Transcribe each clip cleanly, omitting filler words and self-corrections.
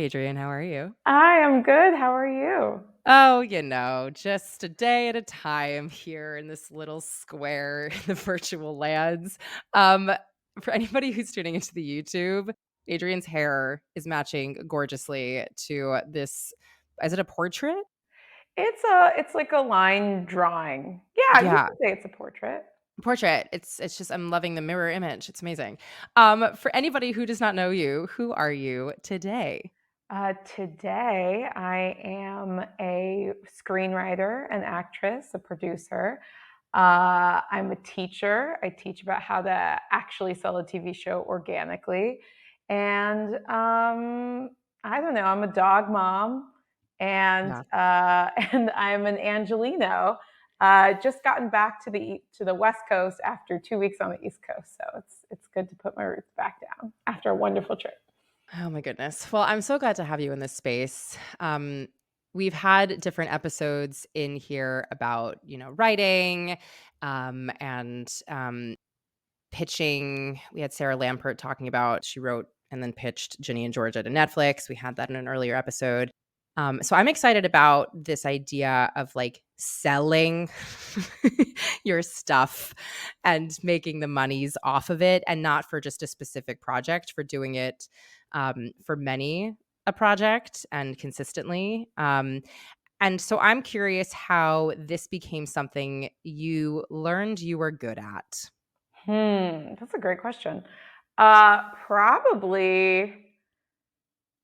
Hey, Adrienne, how are you? I am good. How are you? Oh, just a day at a time here in this little square in the virtual lands. Um, for anybody who's tuning into the YouTube, Adrienne's hair is matching gorgeously to this. Is it a portrait? It's like a line drawing. Yeah, you Yeah, could say it's a portrait. portrait. It's just I'm loving the mirror image. It's amazing. For anybody who does not know you, who are you today? Today, I am a screenwriter, an actress, a producer. I'm a teacher. I teach about how to actually sell a TV show organically. And I don't know, I'm a dog mom and Yeah. and I'm an Angelino. Just gotten back to the West Coast after 2 weeks on the East Coast. So it's good to put my roots back down after a wonderful trip. Oh my goodness. Well, I'm so glad to have you in this space. We've had different episodes in here about, writing, and pitching. We had Sarah Lampert talking about she wrote and then pitched Ginny and Georgia to Netflix. We had that in an earlier episode. So I'm excited about this idea of like selling your stuff and making the monies off of it, and not for just a specific project, for doing it for many a project and consistently. And so I'm curious how this became something you learned you were good at. That's a great question. Probably.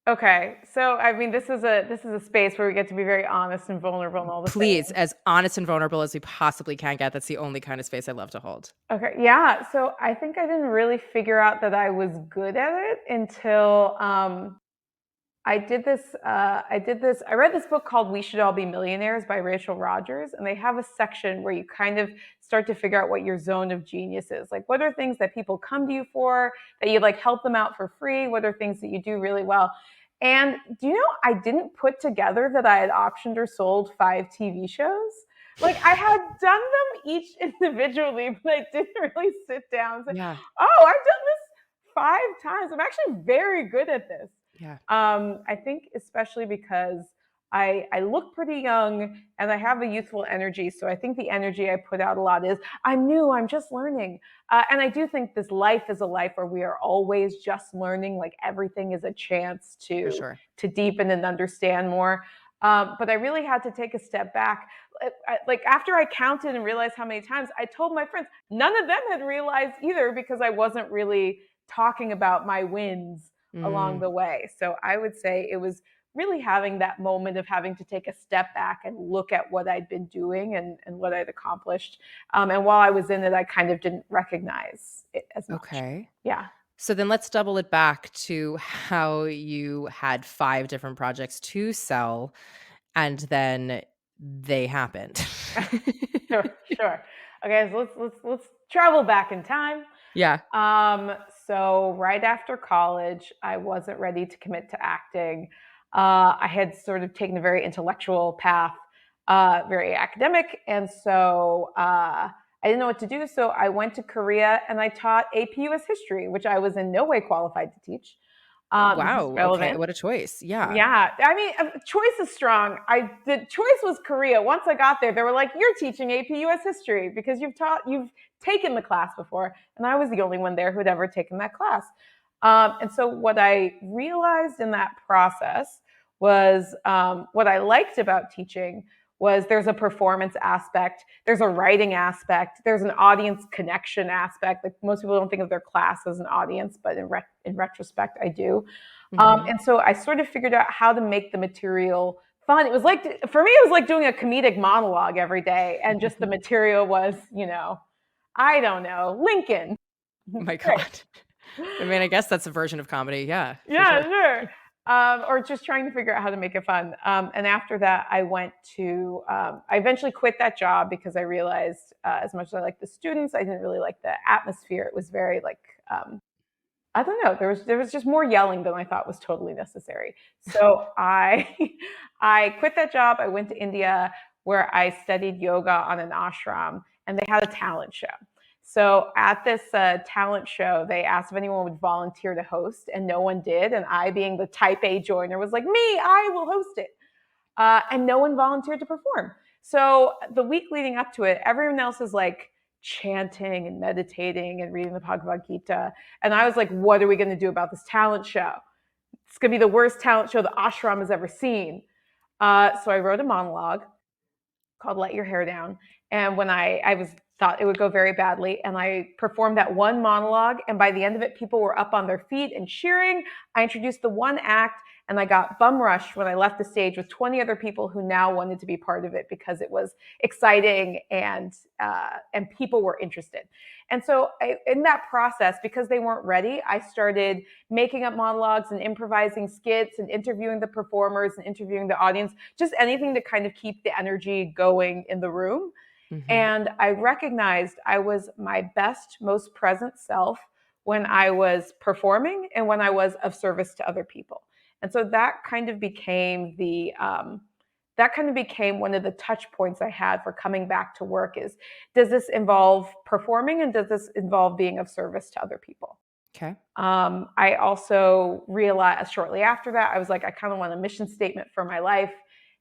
Okay, so I mean, this is a space where we get to be very honest and vulnerable and all the Please, things. as honest and vulnerable as we possibly can get. That's the only kind of space I love to hold. Okay, yeah. So I think I didn't really figure out that I was good at it until I did this. I read this book called "We Should All Be Millionaires" by Rachel Rogers, and they have a section where you kind of start to figure out what your zone of genius is. Like, what are things that people come to you for that you like help them out for free? What are things that you do really well? And do you know I didn't put together that I had optioned or sold 5 TV shows? Like I had done them each individually, but I didn't really sit down and say, Yeah. "Oh, I've done this 5 times. I'm actually very good at this." Yeah. I think especially because I look pretty young and I have a youthful energy. So I think the energy I put out a lot is I'm new, I'm just learning. And I do think this life is a life where we are always just learning. Like everything is a chance For to sure. deepen and understand more. But I really had to take a step back. Like after I counted and realized how many times, I told my friends, none of them had realized either because I wasn't really talking about my wins along Mm, the way. So I would say it was really having that moment of having to take a step back and look at what I'd been doing and what I'd accomplished. And while I was in it, I kind of didn't recognize it as much. okay. Yeah. So then let's double it back to how you had 5 different projects to sell, and then they happened. Sure, sure. Okay, so let's travel back in time. Yeah. Um, so right after college, I wasn't ready to commit to acting. I had sort of taken a very intellectual path, very academic, and so I didn't know what to do. So I went to Korea and I taught AP US history, which I was in no way qualified to teach. This is Wow, okay, relevant. what a choice. Yeah. Yeah, I mean, choice is strong. The choice was Korea. Once I got there, they were like, "You're teaching AP US history because you've taken the class before," and I was the only one there who had ever taken that class. And so, what I realized in that process was what I liked about teaching was there's a performance aspect, there's a writing aspect, there's an audience connection aspect. Like most people don't think of their class as an audience, but in retrospect, I do. Mhm. And so I sort of figured out how to make the material fun. It was like, for me, it was like doing a comedic monologue every day. And just the material was, I don't know, Lincoln. My Great. god. I mean, I guess that's a version of comedy, yeah, for Yeah, sure. sure. Or just trying to figure out how to make it fun. And after that, I eventually quit that job because I realized as much as I liked the students, I didn't really like the atmosphere. It was very like, I don't know. There was just more yelling than I thought was totally necessary. So I I quit that job. I went to India where I studied yoga on an ashram, and they had a talent show. So at this talent show, they asked if anyone would volunteer to host, and no one did. And I, being the type A joiner, was like, me, I will host it. And no one volunteered to perform. So the week leading up to it, everyone else is like chanting and meditating and reading the Bhagavad Gita. And I was like, what are we going to do about this talent show? It's going to be the worst talent show the ashram has ever seen. So I wrote a monologue called Let Your Hair Down. And when I thought it would go very badly, and I performed that one monologue, and by the end of it, people were up on their feet and cheering. I introduced the one act, and I got bum rushed when I left the stage with 20 other people who now wanted to be part of it because it was exciting and people were interested. And so in that process, because they weren't ready, I started making up monologues and improvising skits and interviewing the performers and interviewing the audience, just anything to kind of keep the energy going in the room. Mm-hmm. And I recognized I was my best, most present self when I was performing and when I was of service to other people. And so that kind of became one of the touch points I had for coming back to work is, does this involve performing and does this involve being of service to other people? Okay. I also realized shortly after that, I was like, I kind of want a mission statement for my life.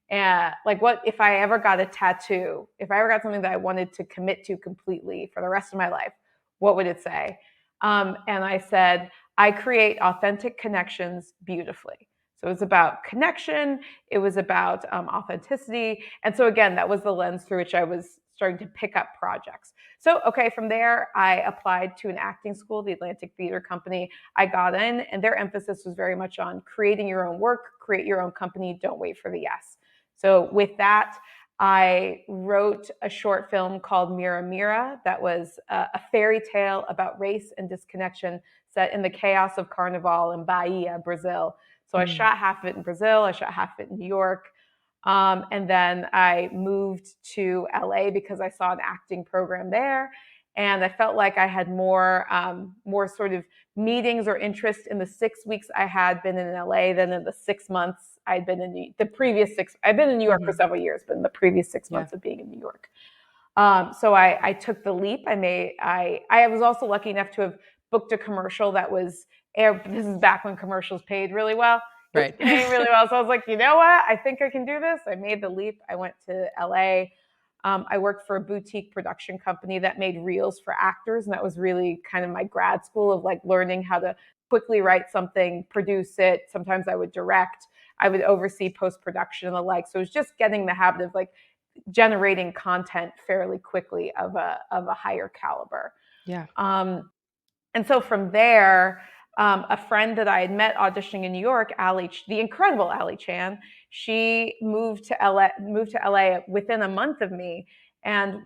And like, what if I ever got a tattoo, if I ever got something that I wanted to commit to completely for the rest of my life, what would it say? And I said, I create authentic connections beautifully. So it was about connection. It was about authenticity. And so again, that was the lens through which I was starting to pick up projects. So, okay, from there, I applied to an acting school, the Atlantic Theater Company. I got in, and their emphasis was very much on creating your own work, create your own company, don't wait for the yes. So with that, I wrote a short film called Mira Mira that was a fairy tale about race and disconnection set in the chaos of Carnival in Bahia, Brazil. So I shot half of it in Brazil, I shot half of it in New York. And then I moved to LA because I saw an acting program there. And I felt like I had more sort of meetings or interest in the 6 weeks I had been in LA than in the 6 months I'd been in the previous 6. I've been in New York for several years, but in the previous 6 months of being in New York. So I took the leap. I was also lucky enough to have booked a commercial that was air. This is back when commercials paid really well. Right. Paying really well. So I was like, you know what? I think I can do this. I made the leap. I went to LA. I worked for a boutique production company that made reels for actors. And that was really kind of my grad school of like learning how to quickly write something, produce it. Sometimes I would direct. I would oversee post-production and the like. So it was just getting the habit of like generating content fairly quickly of a higher caliber. Yeah. And so from there, a friend that I had met auditioning in New York, the incredible Ali Chan, she moved to LA within a month of me. And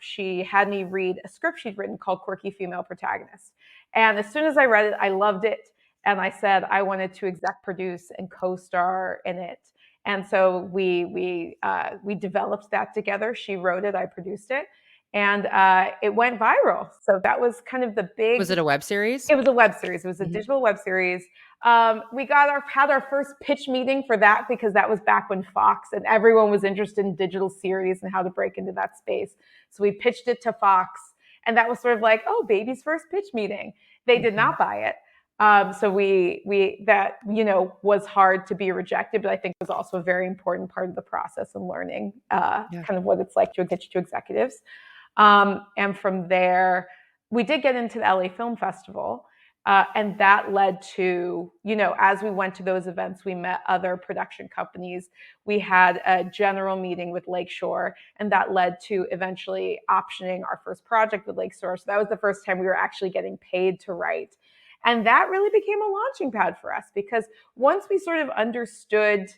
she had me read a script she'd written called Quirky Female Protagonist. And as soon as I read it, I loved it. And I said I wanted to exec produce and co-star in it. And so we developed that together. She wrote it, I produced it. And it went viral. So that was kind of the big. Was it a web series? It was a web series. It was a digital web series. We had our first pitch meeting for that because that was back when Fox and everyone was interested in digital series and how to break into that space. So we pitched it to Fox, and that was sort of like, oh, baby's first pitch meeting. They did not buy it. So that was hard to be rejected, but I think was also a very important part of the process and learning kind of what it's like to get you to executives. And from there, we did get into the LA Film Festival. And that led to, as we went to those events, we met other production companies. We had a general meeting with Lakeshore, and that led to eventually optioning our first project with Lakeshore. So that was the first time we were actually getting paid to write. And that really became a launching pad for us because once we sort of understood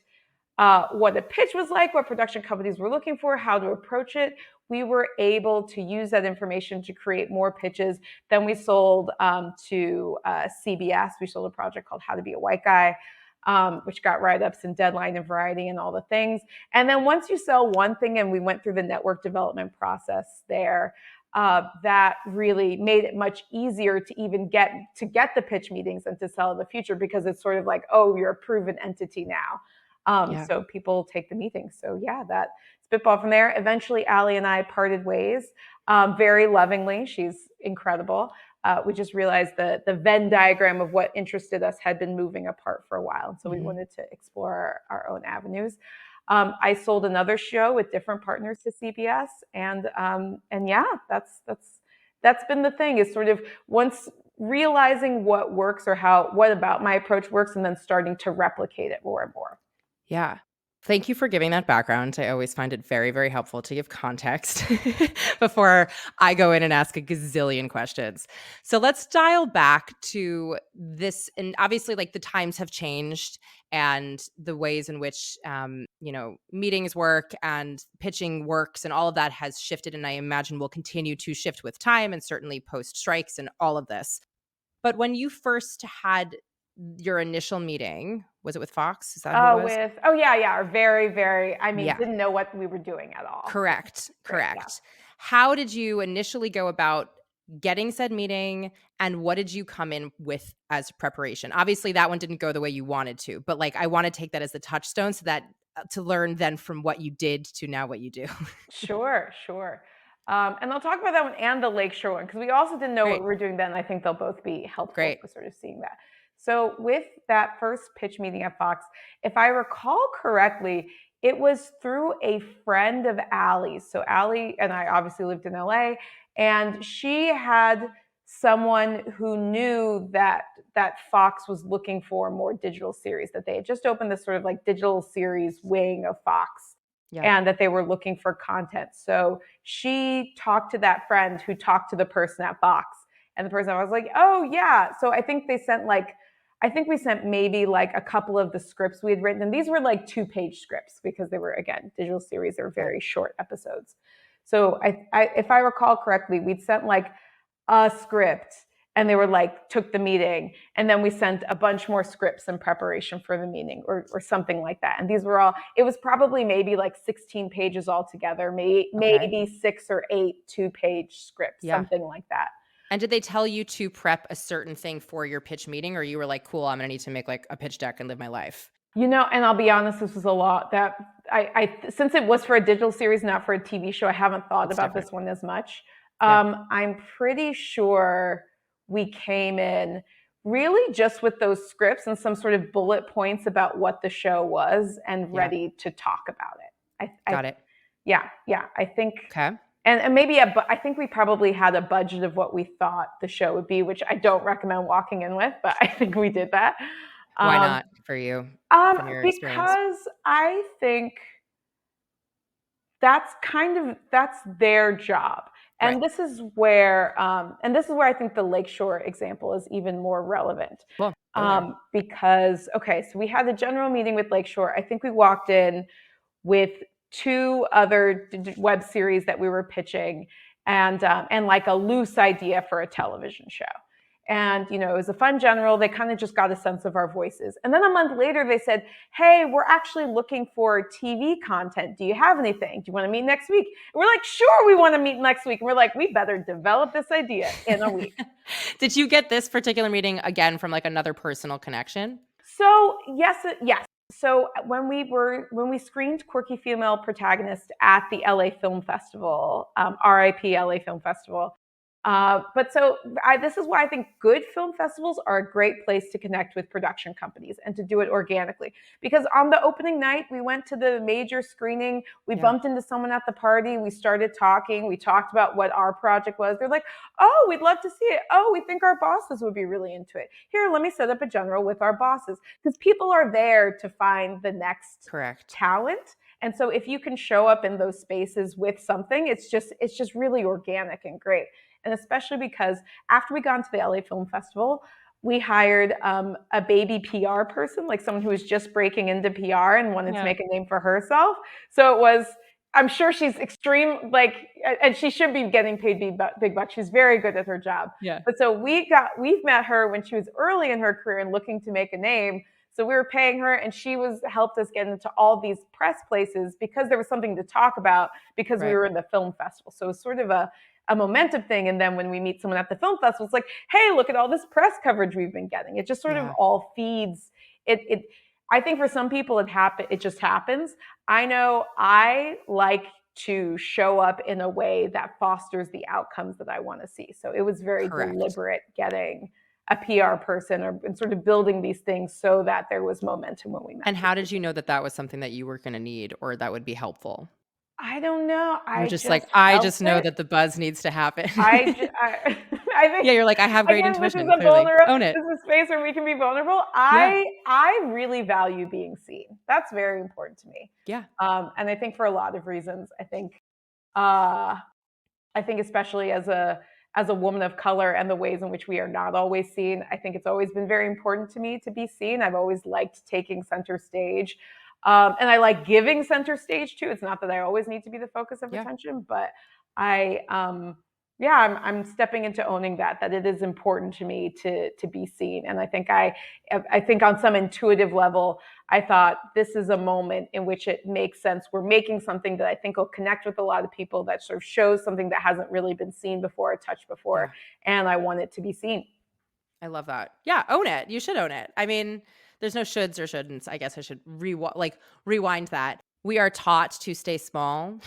what a pitch was like, what production companies were looking for, how to approach it, we were able to use that information to create more pitches. Then we sold to CBS. We sold a project called How to Be a White Guy, which got write-ups in Deadline and Variety and all the things. And then once you sell one thing, and we went through the network development process there, that really made it much easier to even get the pitch meetings and to sell in the future because it's sort of like, oh, you're a proven entity now. So people take the meetings. So yeah, that's spitball from there. Eventually, Allie and I parted ways, very lovingly. She's incredible. We just realized the Venn diagram of what interested us had been moving apart for a while. And so we wanted to explore our own avenues. I sold another show with different partners to CBS, and yeah, that's been the thing, is sort of once realizing what works or what about my approach works, and then starting to replicate it more and more. Yeah. Thank you for giving that background. I always find it very, very helpful to give context before I go in and ask a gazillion questions. So let's dial back to this. And obviously, like, the times have changed, and the ways in which, meetings work and pitching works and all of that has shifted. And I imagine will continue to shift with time, and certainly post strikes and all of this. But when you first had your initial meeting, was it with Fox? Is that who it was? Yeah, very, very, I mean, Yeah. didn't know what we were doing at all. Correct, Great, yeah. correct. How did you initially go about getting said meeting, and what did you come in with as preparation? Obviously, that one didn't go the way you wanted to, but, like, I wanna take that as the touchstone so that to learn then from what you did to now what you do. Sure, sure. And I'll talk about that one and the Lakeshore one, because we also didn't know what Great, we were doing then. I think they'll both be helpful great. for sort of seeing that. So with that first pitch meeting at Fox, if I recall correctly, it was through a friend of Allie's. So Allie and I obviously lived in LA, and she had someone who knew that Fox was looking for more digital series, that they had just opened this sort of like digital series wing of Fox, Yep. and that they were looking for content. So she talked to that friend who talked to the person at Fox. And the person, I was like, oh, yeah. So I think we sent maybe like a couple of the scripts we had written. And these were like 2-page scripts, because they were, again, digital series. They were Right. very short episodes. So if I recall correctly, we'd sent like a script, and they were like, took the meeting, and then we sent a bunch more scripts in preparation for the meeting, or something like that. And these were all, it was probably maybe like 16 pages altogether, Okay. maybe 6 or 8 2-page scripts, Yeah. something like that. And did they tell you to prep a certain thing for your pitch meeting, or you were like, "Cool, I'm gonna need to make, like, a pitch deck and live my life"? And I'll be honest, this was a lot that since it was for a digital series, not for a TV show, I haven't thought It's about different. this one as much. Yeah. I'm pretty sure we came in really just with those scripts and some sort of bullet points about what the show was, and Yeah. ready to talk about it. Got it. Yeah, I think, Okay. and maybe I think we probably had a budget of what we thought the show would be, which I don't recommend walking in with, but I think we did that. Why Um, not for you, from your experience? because I think that's their job. Right. And this is where I think the Lakeshore example is even more relevant. Well, go there. Because, okay, so we had a general meeting with Lakeshore. I think we walked in with 2 other web series that we were pitching, and like a loose idea for a television show. And, it was a fun general. They kind of just got a sense of our voices. And then a month later, they said, hey, we're actually looking for TV content. Do you have anything? Do you want to meet next week? And we're like, sure, we want to meet next week. And we're like, we better develop this idea in a week. Did you get this particular meeting again from, like, another personal connection? So yes. So when we screened Quirky Female Protagonist at the LA Film Festival, RIP LA Film Festival. This is why I think good film festivals are a great place to connect with production companies and to do it organically. Because on the opening night, we went to the major screening, we bumped into someone at the party, we started talking, we talked about what our project was. They're like, oh, we'd love to see it. Oh, we think our bosses would be really into it. Here, let me set up a general with our bosses. Because people are there to find the next Correct. talent. And so if you can show up in those spaces with something, it's just really organic and great. And especially because after we got into the LA Film Festival, we hired a baby PR person, like someone who was just breaking into PR and wanted to make a name for herself. So it was, I'm sure she's extreme, and she should be getting paid big bucks. She's very good at her job. Yeah. But so we've met her when she was early in her career and looking to make a name. So we were paying her, and she helped us get into all these press places because there was something to talk about, because we Right. were in the film festival. So it was sort of a momentum thing. And then when we meet someone at the film festival, it's like, hey, look at all this press coverage we've been getting. It just sort of all feeds it. I think for some people it just happens. I know I like to show up in a way that fosters the outcomes that I want to see. So it was very Correct. deliberate getting a PR person and sort of building these things so that there was momentum when we met And with how did you people. know that that was something that you were gonna need or that would be helpful? I don't know. You're I just just like, "I felt just know it. that the buzz needs to happen." I think, Yeah, you're like, "I have great again, this is intuition, a clearly. Own it." this is a space where we can be vulnerable. Yeah, I really value being seen. That's very important to me. yeah, And I think for a lot of reasons, uh, I think especially as a woman of color and the ways in which we are not always seen, I think it's always been very important to me to be seen. I've always liked taking center stage. And I like giving center stage too. It's not that I always need to be the focus of yeah. attention, but I, yeah, I'm stepping into owning that it is important to me to be seen. And I think on some intuitive level, I thought this is a moment in which it makes sense. We're making something that I think will connect with a lot of people, that sort of shows something that hasn't really been seen before or touched before. Yeah. And I want it to be seen. I love that. Yeah, own it. You should own it. I mean, there's no shoulds or shouldn'ts. I guess I should rewind that. We are taught to stay small.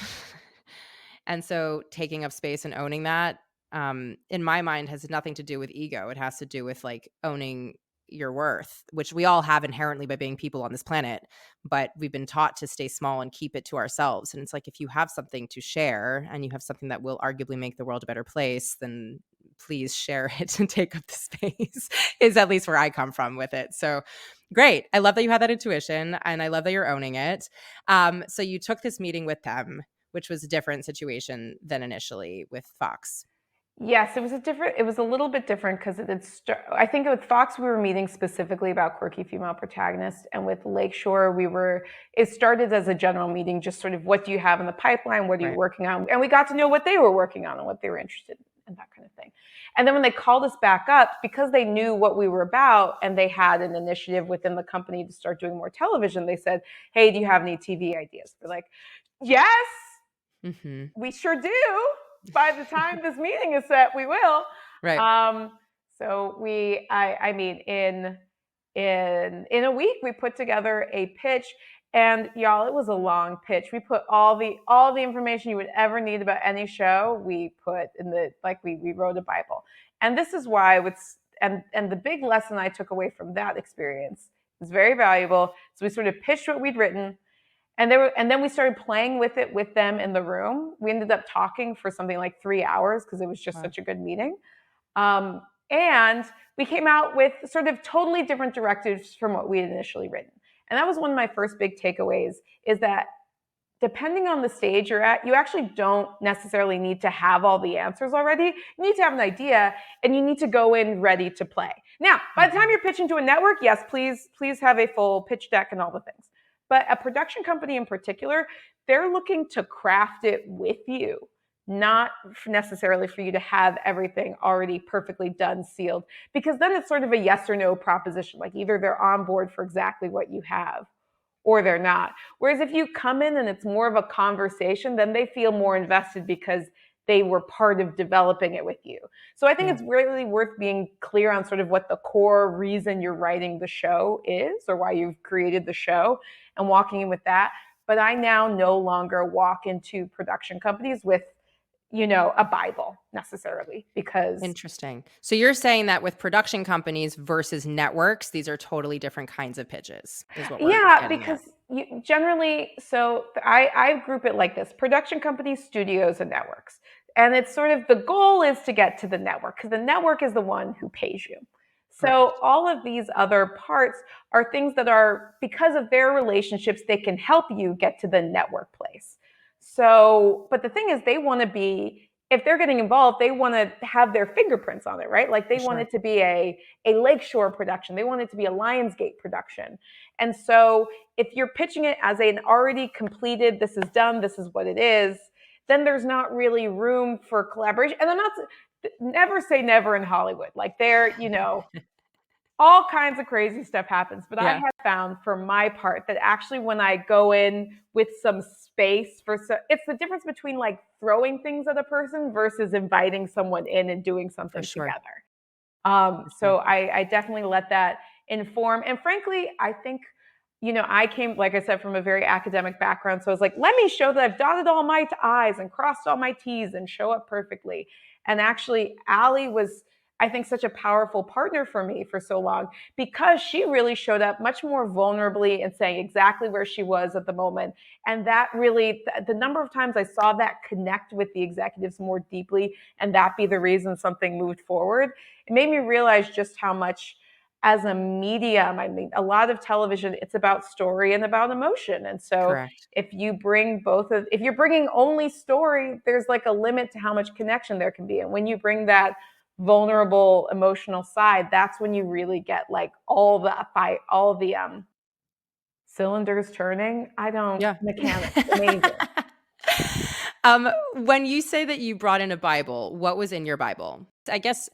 And so taking up space and owning that, in my mind, has nothing to do with ego. It has to do with like owning your worth, which we all have inherently by being people on this planet. But we've been taught to stay small and keep it to ourselves. And it's like, if you have something to share and you have something that will arguably make the world a better place, then please share it and take up the space, is at least where I come from with it. So great. I love that you had that intuition and I love that you're owning it. So you took this meeting with them, which was a different situation than initially with Fox. Yes, it was a little bit different because I think with Fox, we were meeting specifically about quirky female protagonists. And with Lakeshore, it started as a general meeting, just sort of what do you have in the pipeline? What are you Right. working on? And we got to know what they were working on and what they were interested in and that kind of thing. And then when they called us back up, because they knew what we were about and they had an initiative within the company to start doing more television, they said, hey, do you have any TV ideas? We're like, yes, Mm-hmm. we sure do. By the time this meeting is set, we will. Right. Um, so I mean, in a week, we put together a pitch, and y'all, it was a long pitch. We put all the information you would ever need about any show. We put in we wrote a Bible, and this is why and the big lesson I took away from that experience is very valuable. So we sort of pitched what we'd written. And then we started playing with it with them in the room. We ended up talking for something like 3 hours because it was just Wow. such a good meeting. And we came out with sort of totally different directives from what we had initially written. And that was one of my first big takeaways, is that depending on the stage you're at, you actually don't necessarily need to have all the answers already. You need to have an idea and you need to go in ready to play. Now, by the time you're pitching to a network, yes, please have a full pitch deck and all the things. But a production company in particular, they're looking to craft it with you, not necessarily for you to have everything already perfectly done, sealed, because then it's sort of a yes or no proposition. Like either they're on board for exactly what you have or they're not. Whereas if you come in and it's more of a conversation, then they feel more invested because they were part of developing it with you. So I think Yeah. it's really worth being clear on sort of what the core reason you're writing the show is, or why you've created the show, and walking in with that. But I now no longer walk into production companies with, a Bible necessarily, because Interesting. So you're saying that with production companies versus networks, these are totally different kinds of pitches, is what we're yeah, getting because at. you generally, so I group it like this: production companies, studios, and networks. And it's sort of, the goal is to get to the network because the network is the one who pays you. So Correct. all of these other parts are things that are, because of their relationships, they can help you get to the network place. So, but the thing is, they want to be, if they're getting involved, they want to have their fingerprints on it, right? Like they For want sure. it to be a Lakeshore production. They want it to be a Lionsgate production. And so if you're pitching it as an already completed, this is done, this is what it is, then there's not really room for collaboration. And I'm not, never say never in Hollywood. Like all kinds of crazy stuff happens. But I Yeah. have found for my part that actually when I go in with some space it's the difference between like throwing things at a person versus inviting someone in and doing For something sure. together. For So sure. I definitely let that inform. And frankly, I think I came, like I said, from a very academic background. So I was like, let me show that I've dotted all my I's and crossed all my T's and show up perfectly. And actually, Allie was, I think, such a powerful partner for me for so long because she really showed up much more vulnerably and saying exactly where she was at the moment. And that really, the number of times I saw that connect with the executives more deeply and that be the reason something moved forward, it made me realize just how much as a medium, I mean, a lot of television, it's about story and about emotion. And so Correct. if you're bringing only story, there's like a limit to how much connection there can be. And when you bring that vulnerable emotional side, that's when you really get like all the cylinders turning. I don't Yeah. mechanics, amazing. When you say that you brought in a Bible, what was in your Bible? I guess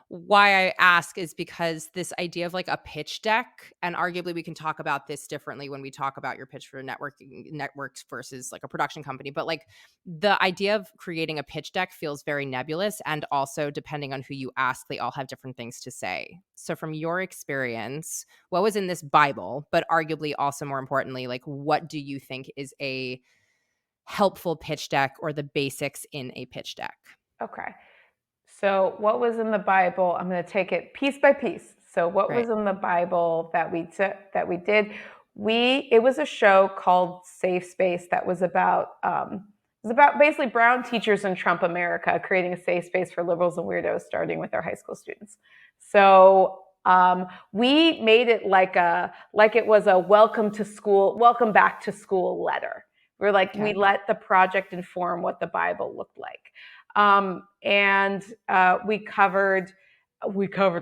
why I ask is because this idea of like a pitch deck, and arguably we can talk about this differently when we talk about your pitch for networks versus like a production company. But like the idea of creating a pitch deck feels very nebulous. And also, depending on who you ask, they all have different things to say. So, from your experience, what was in this Bible? But arguably, also more importantly, like what do you think is a helpful pitch deck or the basics in a pitch deck? Okay. So, what was in the Bible? I'm going to take it piece by piece. So, what Right. was in the Bible that we did? It was a show called Safe Space that was about basically brown teachers in Trump America creating a safe space for liberals and weirdos, starting with our high school students. So. We made it like it was a welcome back to school letter. We Okay. let the project inform what the Bible looked like. And we covered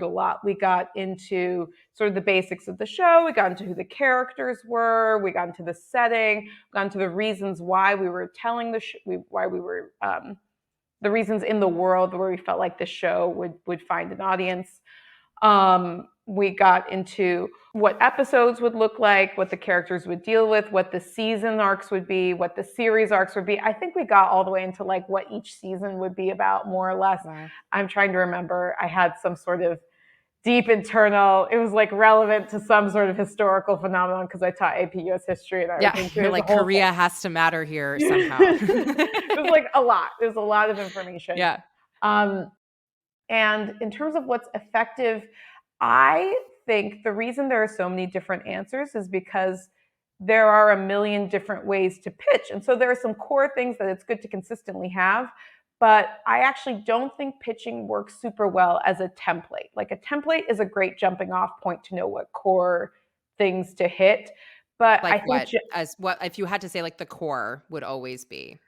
a lot. We got into sort of the basics of the show. We got into who the characters were. We got into the setting. We got into the reasons why we were telling why we were the reasons in the world where we felt like the show would find an audience. We got into what episodes would look like, what the characters would deal with, what the season arcs would be, what the series arcs would be. I think we got all the way into like what each season would be about, more or less. Wow. I'm trying to remember. I had some sort of deep internal, it was like relevant to some sort of historical phenomenon because I taught AP US history and I was Yeah. into You're it as a like, whole thing. Korea has to matter here somehow. It was like a lot. There's a lot of information. Yeah. Um, and in terms of what's effective, I think the reason there are so many different answers is because there are a million different ways to pitch. And so there are some core things that it's good to consistently have. But I actually don't think pitching works super well as a template. Like a template is a great jumping off point to know what core things to hit. But Like I think what? As what if you had to say like the core would always be?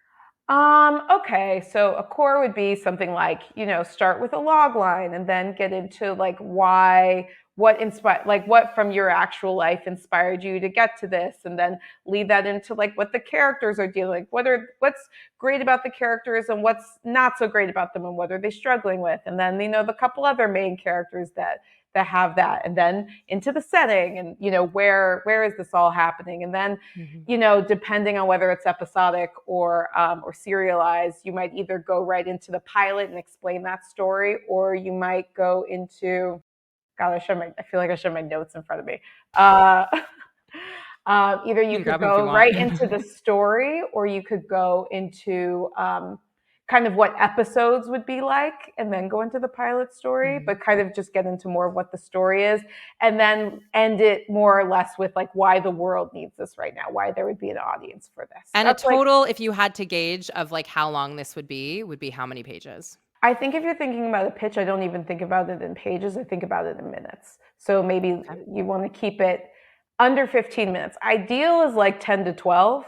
Okay. So a core would be something like, start with a log line and then get into like what from your actual life inspired you to get to this, and then lead that into like what the characters are dealing, what's great about the characters and what's not so great about them and what are they struggling with. And then, the couple other main characters that have that, and then into the setting and, where is this all happening? And then Mhm. depending on whether it's episodic or serialized, you might either go right into the pilot and explain that story, or you might go into. God, I feel like I should have my notes in front of me. Uh, Either You you can could grab them if go you want. right into the story, or you could go into kind of what episodes would be like, and then go into the pilot story, Mhm. but kind of just get into more of what the story is, and then end it more or less with like why the world needs this right now, why there would be an audience for this. And a That's like, total, if you had to gauge of like how long this would be how many pages? I think if you're thinking about a pitch, I don't even think about it in pages. I think about it in minutes. So maybe Okay. you want to keep it under 15 minutes. Ideal is like 10 to 12.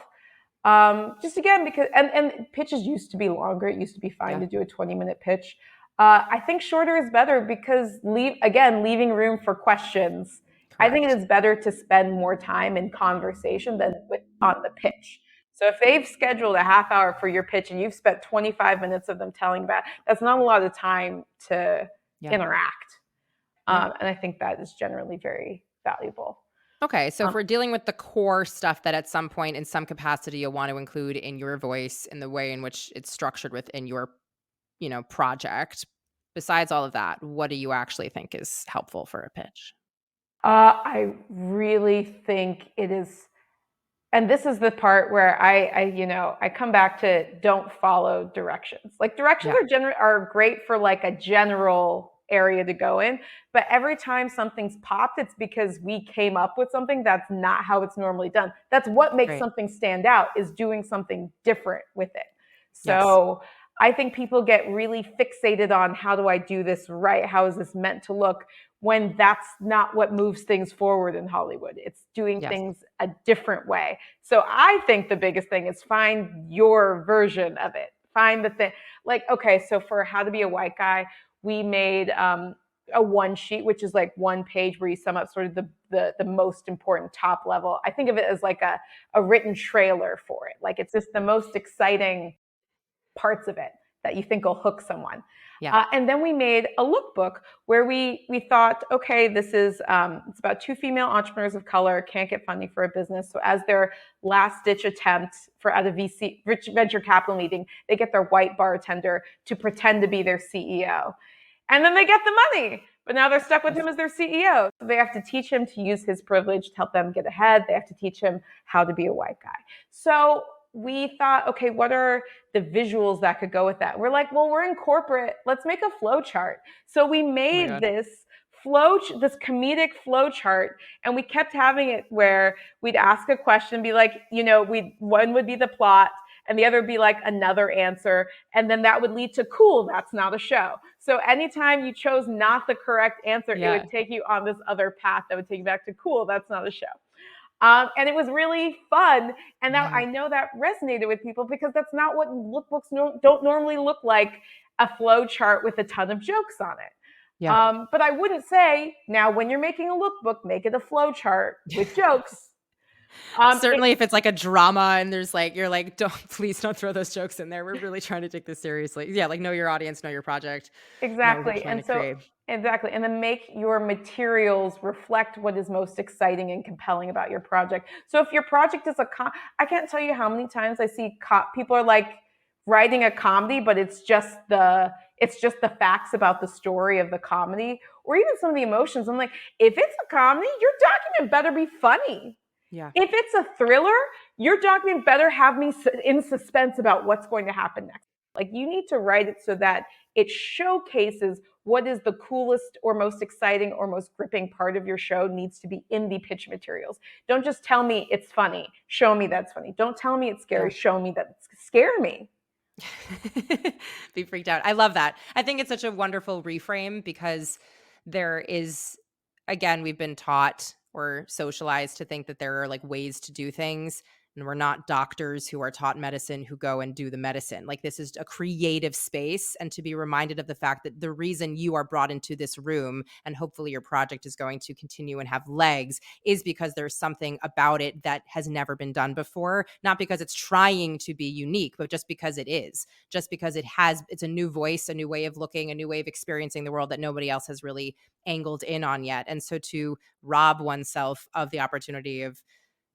Just again, because, and pitches used to be longer. It used to be fine Yeah. to do a 20-minute pitch. I think shorter is better because leaving room for questions. I think it Correct. is better to spend more time in conversation than on the pitch. So if they've scheduled a half hour for your pitch and you've spent 25 minutes of them telling about, that's not a lot of time to Yeah. interact. Yeah. And I think that is generally very valuable. Okay, so if Um, we're dealing with the core stuff that at some point in some capacity you'll want to include in your voice in the way in which it's structured within your, project, besides all of that, what do you actually think is helpful for a pitch? I really think it is, and this is the part where I come back to don't follow directions. Like directions Yeah, are great for like a general area to go in, but every time something's popped, it's because we came up with something that's not how it's normally done. That's what makes right. something stand out, is doing something different with it. Yes. So I think people get really fixated on how do I do this right? How is this meant to look? When that's not what moves things forward in Hollywood. It's doing Yes. things a different way. So I think the biggest thing is find your version of it. Find the thing. Like, okay, so for How to Be a White Guy, we made a one sheet, which is like one page where you sum up sort of the most important top level. I think of it as like a written trailer for it. Like it's just the most exciting parts of it that you think will hook someone. Yeah. And then we made a lookbook where we thought, okay, this is it's about two female entrepreneurs of color can't get funding for a business, so as their last ditch attempt for at a VC venture capital meeting, they get their white bartender to pretend to be their CEO, and then they get the money. But now they're stuck with him as their CEO. So they have to teach him to use his privilege to help them get ahead. They have to teach him how to be a white guy. So we thought, okay, what are the visuals that could go with that? We're like, well, we're in corporate. Let's make a flow chart. So we Oh my made God. this comedic flow chart, and we kept having it where we'd ask a question, be like, one would be the plot, and the other would be like another answer, and then that would lead to cool, that's not a show. So anytime you chose not the correct answer, it Yeah. would take you on this other path that would take you back to cool, that's not a show. And it was really fun. And now Yeah. I know that resonated with people because that's not what lookbooks don't normally look like, a flow chart with a ton of jokes on it. Yeah. But I wouldn't say now when you're making a lookbook, make it a flow chart with jokes. Certainly if it's like a drama and there's like you're like, don't please don't throw those jokes in there. We're really trying to take this seriously. Yeah, like know your audience, know your project, know what you're Exactly. trying And to so create. exactly. And then make your materials reflect what is most exciting and compelling about your project. So if your project is I can't tell you how many times I see people are like writing a comedy, but it's just the facts about the story of the comedy or even some of the emotions. I'm like, if it's a comedy, your document better be funny. Yeah. If it's a thriller, your document better have me in suspense about what's going to happen next. Like you need to write it so that it showcases what is the coolest or most exciting or most gripping part of your show needs to be in the pitch materials. Don't just tell me it's funny. Show me that's funny. Don't tell me it's scary. Yeah. Show me that it's scare me. Be freaked out. I love that. I think it's such a wonderful reframe because there is, again, we've been taught or socialized to think that there are like ways to do things. And we're not doctors who are taught medicine who go and do the medicine. Like this is a creative space. And to be reminded of the fact that the reason you are brought into this room and hopefully your project is going to continue and have legs is because there's something about it that has never been done before. Not because it's trying to be unique, but just because it is, just because it's a new voice, a new way of looking, a new way of experiencing the world that nobody else has really angled in on yet. And so to rob oneself of the opportunity of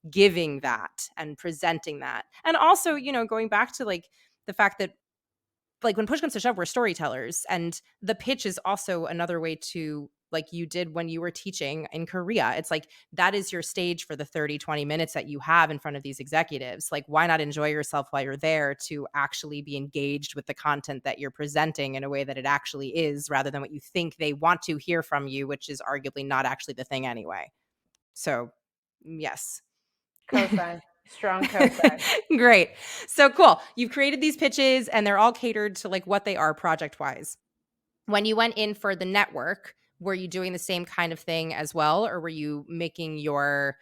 giving that and presenting that. And also, going back to like the fact that like when push comes to shove, we're storytellers. And the pitch is also another way to, like you did when you were teaching in Korea. It's like that is your stage for the 30-20 minutes that you have in front of these executives. Like, why not enjoy yourself while you're there to actually be engaged with the content that you're presenting in a way that it actually is, rather than what you think they want to hear from you, which is arguably not actually the thing anyway. So, yes. Cosign. Strong cosign. Great. So cool. You've created these pitches and they're all catered to like what they are project wise. When you went in for the network, were you doing the same kind of thing as well? Or were you making your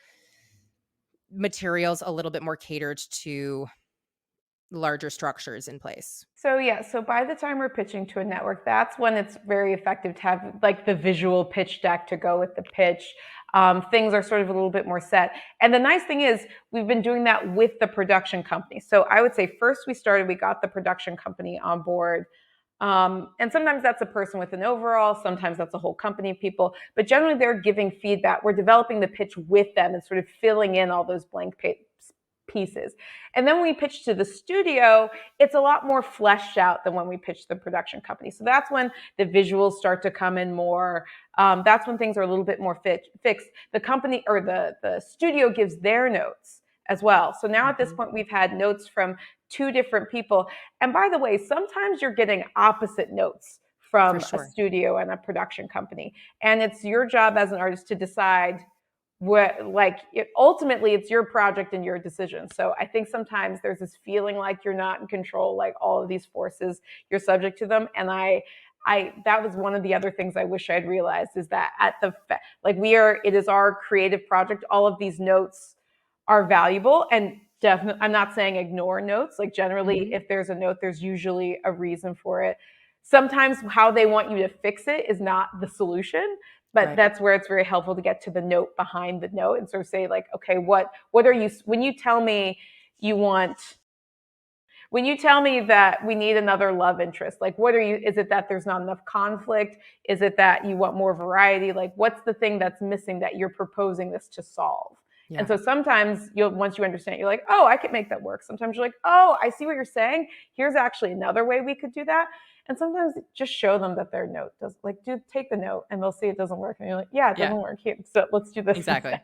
materials a little bit more catered to larger structures in place? So yeah, so by the time we're pitching to a network, that's when it's very effective to have like the visual pitch deck to go with the pitch. Things are sort of a little bit more set. And the nice thing is we've been doing that with the production company. So I would say first we got the production company on board. And sometimes that's a person with an overall, sometimes that's a whole company of people, but generally they're giving feedback. We're developing the pitch with them and sort of filling in all those blank pieces. And then when we pitch to the studio, it's a lot more fleshed out than when we pitch the production company. So that's when the visuals start to come in more. That's when things are a little bit more fixed. The company or the studio gives their notes as well. So now at this point, we've had notes from 2 different people. And by the way, sometimes you're getting opposite notes from a studio and a production company. And it's your job as an artist to decide ultimately it's your project and your decision. So I think sometimes there's this feeling like you're not in control, like all of these forces, you're subject to them. And that was one of the other things I wish I'd realized, is that it is our creative project. All of these notes are valuable, and definitely, I'm not saying ignore notes. Like generally, if there's a note, there's usually a reason for it. Sometimes how they want you to fix it is not the solution, but that's where it's very helpful to get to the note behind the note and sort of say like, okay, what are you, when you tell me that we need another love interest, like is it that there's not enough conflict? Is it that you want more variety? Like what's the thing that's missing that you're proposing this to solve? Yeah. And so sometimes once you understand, you're like, oh, I could make that work. Sometimes you're like, oh, I see what you're saying. Here's actually another way we could do that. And sometimes just show them that their note does, like, take the note, and they'll see it doesn't work. And you're like, yeah, it doesn't work here. So let's do this. Exactly.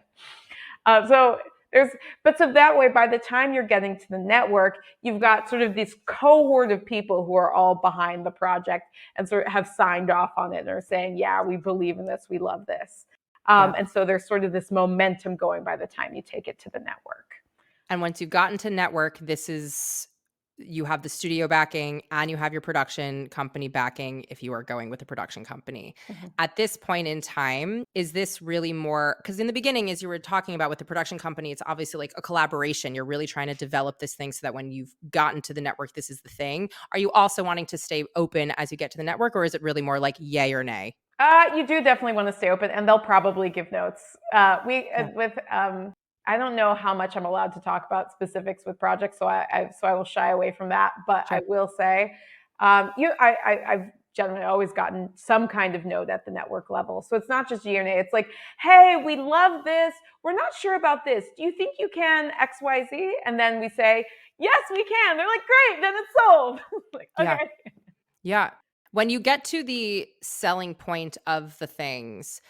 So that way, by the time you're getting to the network, you've got sort of this cohort of people who are all behind the project and sort of have signed off on it and are saying, yeah, we believe in this. We love this. And so there's sort of this momentum going by the time you take it to the network. And once you've gotten to network, you have the studio backing and you have your production company backing if you are going with a production company. At this point in time, is this really more, because in the beginning, as you were talking about with the production company, it's obviously like a collaboration. You're really trying to develop this thing so that when you've gotten to the network, this is the thing. Are you also wanting to stay open as you get to the network, or is it really more like yay or nay? You do definitely want to stay open, and they'll probably give notes. I don't know how much I'm allowed to talk about specifics with projects, so I will shy away from that. But sure. I will say, I've generally always gotten some kind of note at the network level. So it's not just G&A. It's like, hey, we love this. We're not sure about this. Do you think you can X, Y, Z? And then we say, yes, we can. They're like, great, then it's sold. Like, okay. Yeah. When you get to the selling point of the things,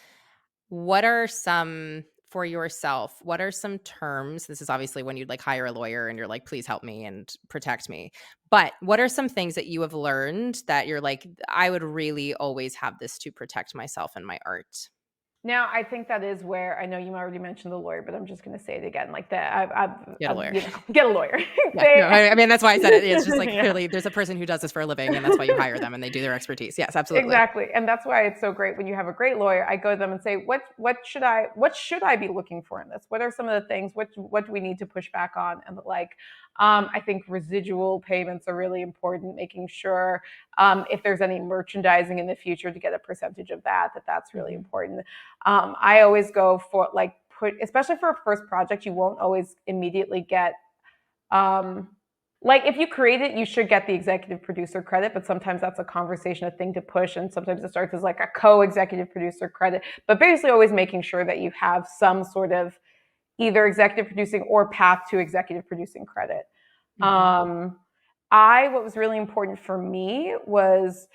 what are some, for yourself, what are some terms? This is obviously when you'd like hire a lawyer and you're like, please help me and protect me. But what are some things that you have learned that you're like, I would really always have this to protect myself and my art? Now, I think that is where, I know you already mentioned the lawyer, but I'm just going to say it again. Like get a lawyer. Get a lawyer. I mean, that's why I said it. It's just like clearly there's a person who does this for a living, and that's why you hire them and they do their expertise. Yes, absolutely. Exactly. And that's why it's so great when you have a great lawyer. I go to them and say, what should I be looking for in this? What are some of the things? What do we need to push back on? And I think residual payments are really important, making sure if there's any merchandising in the future to get a percentage of that's really important. I always go for especially for a first project, you won't always immediately get, if you create it, you should get the executive producer credit, but sometimes that's a conversation, a thing to push, and sometimes it starts as like a co-executive producer credit, but basically always making sure that you have some sort of either executive producing or path to executive producing credit. What was really important for me was,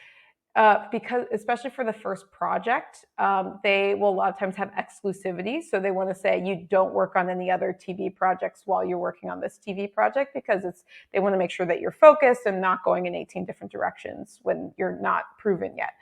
because especially for the first project, they will a lot of times have exclusivity. So they want to say you don't work on any other TV projects while you're working on this TV project, because they want to make sure that you're focused and not going in 18 different directions when you're not proven yet.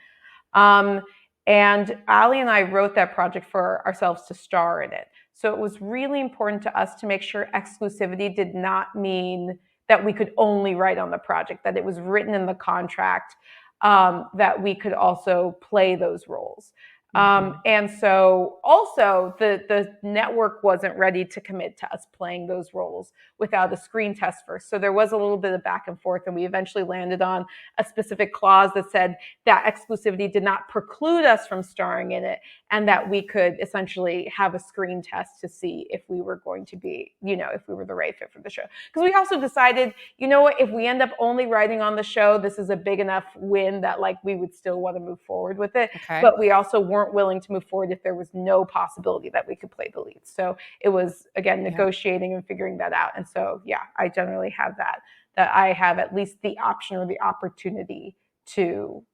And Ali and I wrote that project for ourselves to star in it. So it was really important to us to make sure exclusivity did not mean that we could only write on the project, that it was written in the contract that we could also play those roles. And so also the network wasn't ready to commit to us playing those roles without a screen test first. So there was a little bit of back and forth, and we eventually landed on a specific clause that said that exclusivity did not preclude us from starring in it, and that we could essentially have a screen test to see if we were going to be, if we were the right fit for the show. Because we also decided, if we end up only writing on the show, this is a big enough win that we would still want to move forward with it. Okay. But we also weren't weren't willing to move forward if there was no possibility that we could play the lead. So it was, again, negotiating and figuring that out. And so, yeah, I generally have that I have at least the option or the opportunity to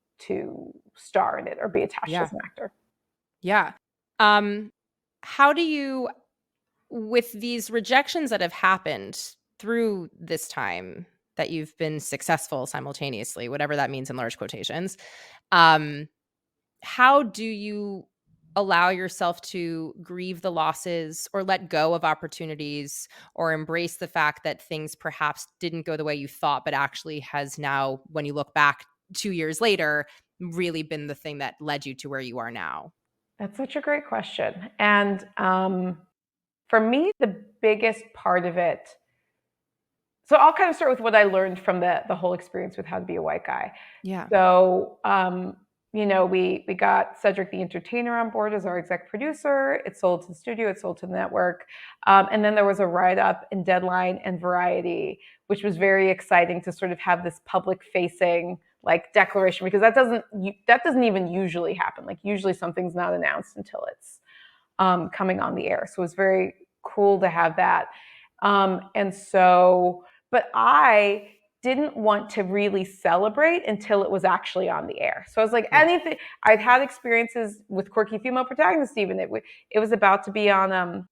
star in it or be attached as an actor. Yeah. How do you, with these rejections that have happened through this time that you've been successful simultaneously, whatever that means in large quotations, how do you allow yourself to grieve the losses or let go of opportunities or embrace the fact that things perhaps didn't go the way you thought, but actually has now, when you look back 2 years later, really been the thing that led you to where you are now? That's such a great question. And for me, the biggest part of it, so I'll kind of start with what I learned from the whole experience with How to Be a White Guy. Yeah. So, we got Cedric the Entertainer on board as our exec producer. It sold to the studio, it sold to the network. And then there was a write-up in Deadline and Variety, which was very exciting to sort of have this public-facing like declaration, because that doesn't even usually happen. Like usually something's not announced until it's coming on the air. So it was very cool to have that. But I didn't want to really celebrate until it was actually on the air. So I was like, anything. I'd had experiences with quirky female protagonists. Even it was about to be on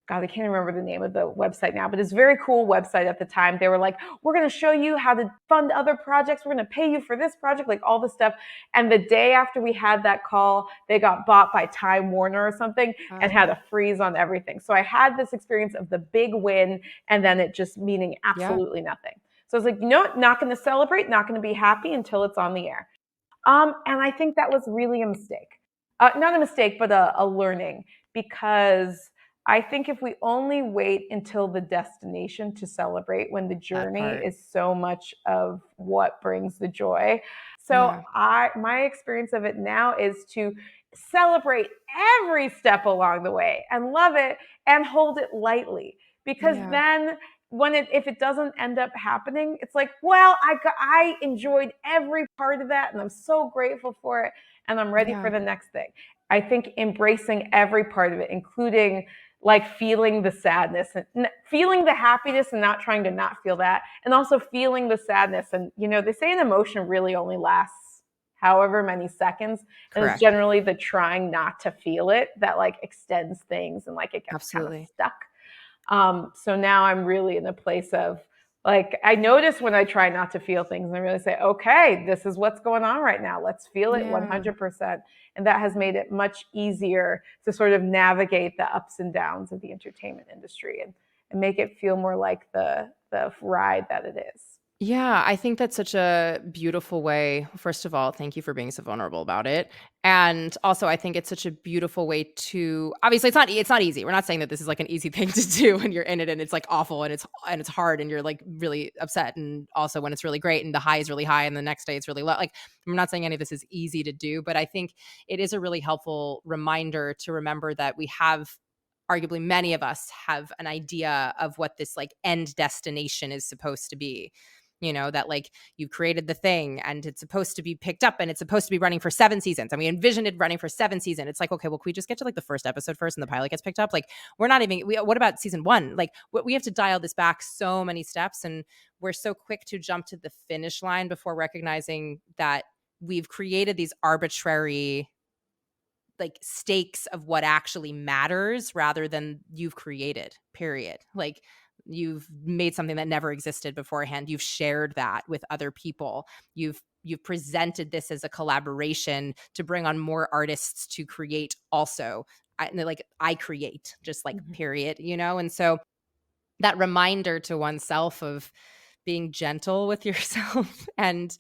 God, I can't remember the name of the website now, but it's a very cool website at the time. They were like, we're going to show you how to fund other projects. We're going to pay you for this project, like all this stuff. And the day after we had that call, they got bought by Time Warner or something and had a freeze on everything. So I had this experience of the big win and then it just meaning absolutely nothing. So I was like, not going to celebrate, not going to be happy until it's on the air. And I think that was really a mistake. Not a mistake, but a learning, because I think if we only wait until the destination to celebrate when the journey is so much of what brings the joy. So my experience of it now is to celebrate every step along the way and love it and hold it lightly, because then if it doesn't end up happening, it's like, well, I enjoyed every part of that and I'm so grateful for it and I'm ready for the next thing. I think embracing every part of it, including like feeling the sadness and feeling the happiness and not trying to not feel that, and also feeling the sadness. And they say an emotion really only lasts however many seconds. And it's generally the trying not to feel it that like extends things and like it gets kind of stuck. So now I'm really in a place of like, I notice when I try not to feel things and I really say, okay, this is what's going on right now. Let's feel it 100%. And that has made it much easier to sort of navigate the ups and downs of the entertainment industry and make it feel more like the ride that it is. Yeah, I think that's such a beautiful way. First of all, thank you for being so vulnerable about it. And also, I think it's such a beautiful way to, obviously it's not easy. We're not saying that this is like an easy thing to do when you're in it and it's like awful and it's hard and you're like really upset, and also when it's really great and the high is really high and the next day it's really low. Like, I'm not saying any of this is easy to do, but I think it is a really helpful reminder to remember that we have, arguably many of us have, an idea of what this like end destination is supposed to be. That like you've created the thing and it's supposed to be picked up and it's supposed to be running for 7 seasons. And we envisioned it running for 7 seasons. It's like, okay, well, can we just get to like the first episode first and the pilot gets picked up? Like, we're not even, what about season 1? Like, we have to dial this back so many steps, and we're so quick to jump to the finish line before recognizing that we've created these arbitrary like stakes of what actually matters rather than you've created, period. Like, you've made something that never existed beforehand. You've shared that with other people. You've presented this as a collaboration to bring on more artists to create also. I create, just like period, And so that reminder to oneself of being gentle with yourself and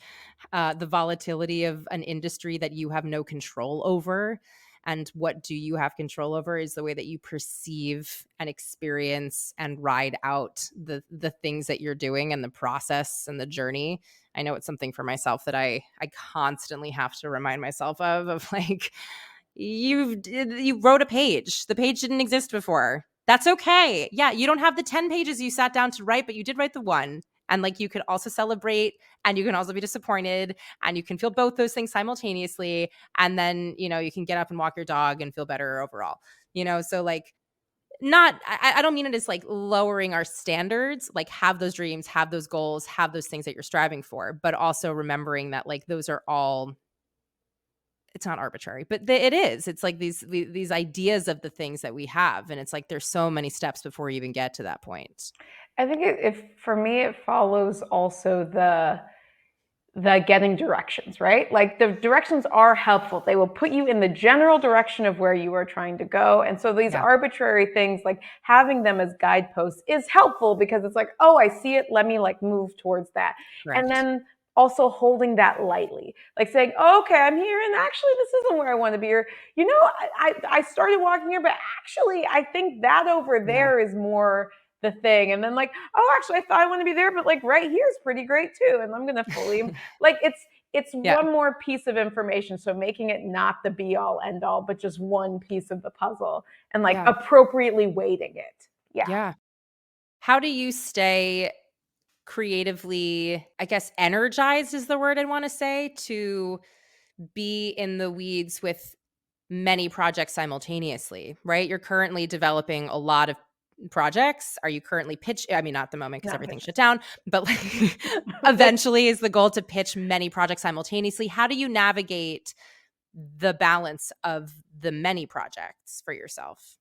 the volatility of an industry that you have no control over. And what do you have control over is the way that you perceive and experience and ride out the things that you're doing and the process and the journey. I know it's something for myself that I constantly have to remind myself of like, you wrote a page. The page didn't exist before. That's okay. Yeah, you don't have the 10 pages you sat down to write, but you did write the one. And like, you can also celebrate and you can also be disappointed and you can feel both those things simultaneously. And then, you can get up and walk your dog and feel better overall, so like, I don't mean it as like lowering our standards, like have those dreams, have those goals, have those things that you're striving for, but also remembering that like those are all, it's not arbitrary, but it is. It's like these ideas of the things that we have, and it's like there's so many steps before you even get to that point. I think if for me, it follows also the getting directions, right? Like the directions are helpful. They will put you in the general direction of where you are trying to go. And so these Yeah. arbitrary things, like having them as guideposts is helpful because it's like, oh, I see it. Let me like move towards that. And Correct. then also holding that lightly, like saying, oh, okay, I'm here. And actually, this isn't where I want to be. Or, I started walking here, but actually, I think that over Yeah. there is more the thing. And then like, oh, actually, I thought I want to be there, but like right here is pretty great too. And I'm going to fully like it's Yeah. one more piece of information. So making it not the be all end all, but just one piece of the puzzle and like Yeah. appropriately weighting it. Yeah. Yeah. How do you stay creatively, I guess, energized is the word I want to say, to be in the weeds with many projects simultaneously, right? You're currently developing a lot of projects. Are you currently I mean, not at the moment because Not everything's pitching. shut down, but like eventually is the goal to pitch many projects simultaneously. How do you navigate the balance of the many projects for yourself?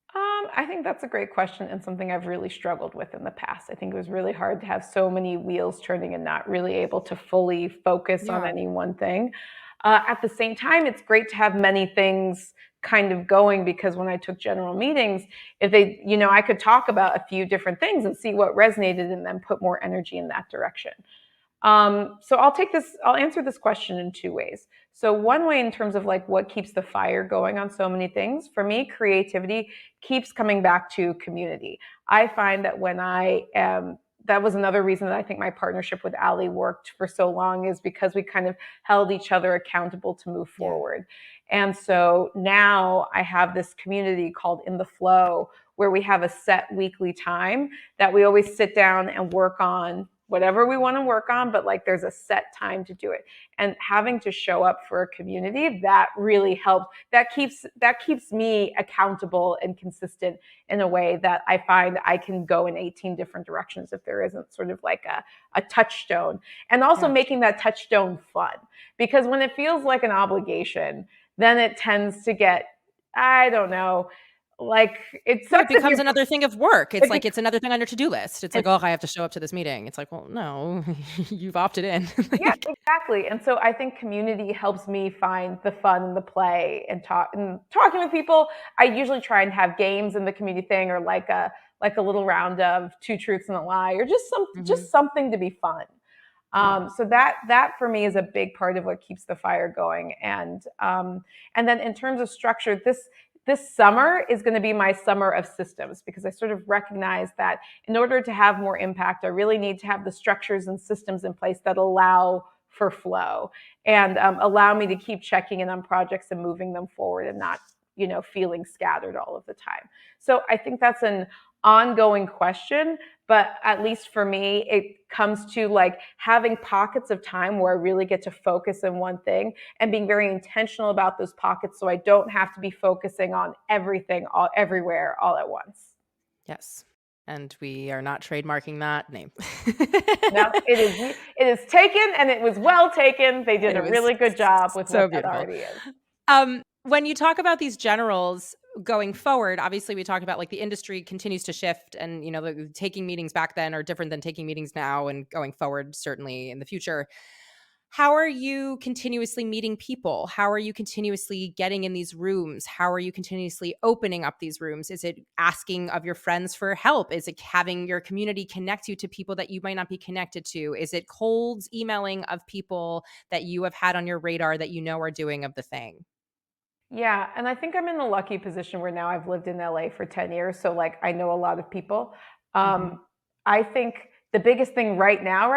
I think that's a great question and something I've really struggled with in the past. I think it was really hard to have so many wheels turning and not really able to fully focus on Yeah. any one thing. At the same time, it's great to have many things kind of going because when I took general meetings, if they, I could talk about a few different things and see what resonated and then put more energy in that direction. So I'll answer this question in two ways. So one way in terms of like what keeps the fire going on so many things, for me, creativity keeps coming back to community. I find that when I am, that was another reason that I think my partnership with Ali worked for so long is because we kind of held each other accountable to move Yeah. forward. And so now I have this community called In the Flow where we have a set weekly time that we always sit down and work on whatever we want to work on, but like there's a set time to do it. And having to show up for a community, that really helps. That keeps me accountable and consistent in a way that I find I can go in 18 different directions if there isn't sort of like a touchstone. And also Yeah. making that touchstone fun. Because when it feels like an obligation, then it tends to get, I don't know, like it Yeah, it sucks if becomes you're another thing of work. It's if like it's another thing on your to-do list. It's like, it's "Oh, I have to show up to this meeting." It's like, "Well, no, you've opted in." Yeah, Like, exactly. And so I think community helps me find the fun and the play and talking with people. I usually try and have games in the community thing or like a little round of two truths and a lie or mhm. just something to be fun. Yeah. So that for me is a big part of what keeps the fire going. And then in terms of structure, this summer is going to be my summer of systems because I sort of recognize that in order to have more impact, I really need to have the structures and systems in place that allow for flow and allow me to keep checking in on projects and moving them forward and not, feeling scattered all of the time. So I think that's an ongoing question, but at least for me, it comes to like having pockets of time where I really get to focus on one thing and being very intentional about those pockets so I don't have to be focusing on everything all everywhere all at once. Yes. And we are not trademarking that name. Now it is taken and it was well taken. They did It a was really good job with what so that beautiful. already is. When you talk about these generals going forward, obviously we talked about like the industry continues to shift and taking meetings back then are different than taking meetings now and going forward certainly in the future. How are you continuously meeting people? How are you continuously getting in these rooms? How are you continuously opening up these rooms? Is it asking of your friends for help? Is it having your community connect you to people that you might not be connected to? Is it cold emailing of people that you have had on your radar that you know are doing of the thing? Yeah, and I think I'm in the lucky position where now I've lived in LA for 10 years, so like I know a lot of people. Mhm. I think the biggest thing right now,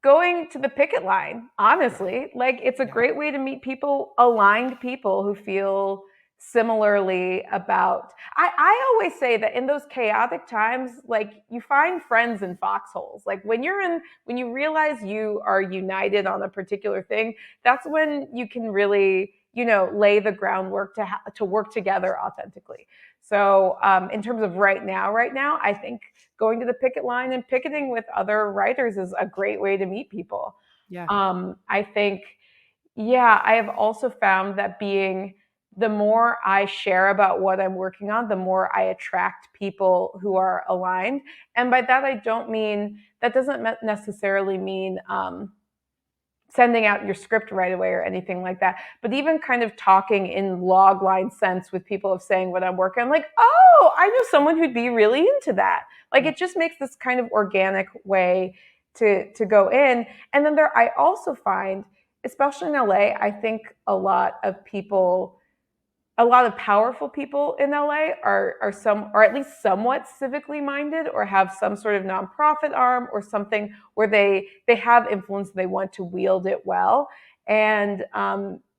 going to the picket line, Yeah. honestly. Like it's a Yeah. great way to meet people, aligned people who feel similarly about, I always say that in those chaotic times, like you find friends in foxholes. Like when you realize you are united on a particular thing, that's when you can really, lay the groundwork to work together authentically. So in terms of right now, I think going to the picket line and picketing with other writers is a great way to meet people. Yeah. I think, yeah, I have also found that the more I share about what I'm working on, the more I attract people who are aligned. And by that, that doesn't necessarily mean sending out your script right away or anything like that. But even kind of talking in log line sense with people of saying what I'm working on, like, oh, I know someone who'd be really into that. Like Yeah. it just makes this kind of organic way to go in. And then I also find, especially in LA, I think a lot of powerful people in LA are at least somewhat civically minded or have some sort of nonprofit arm or something where they have influence and they want to wield it well. And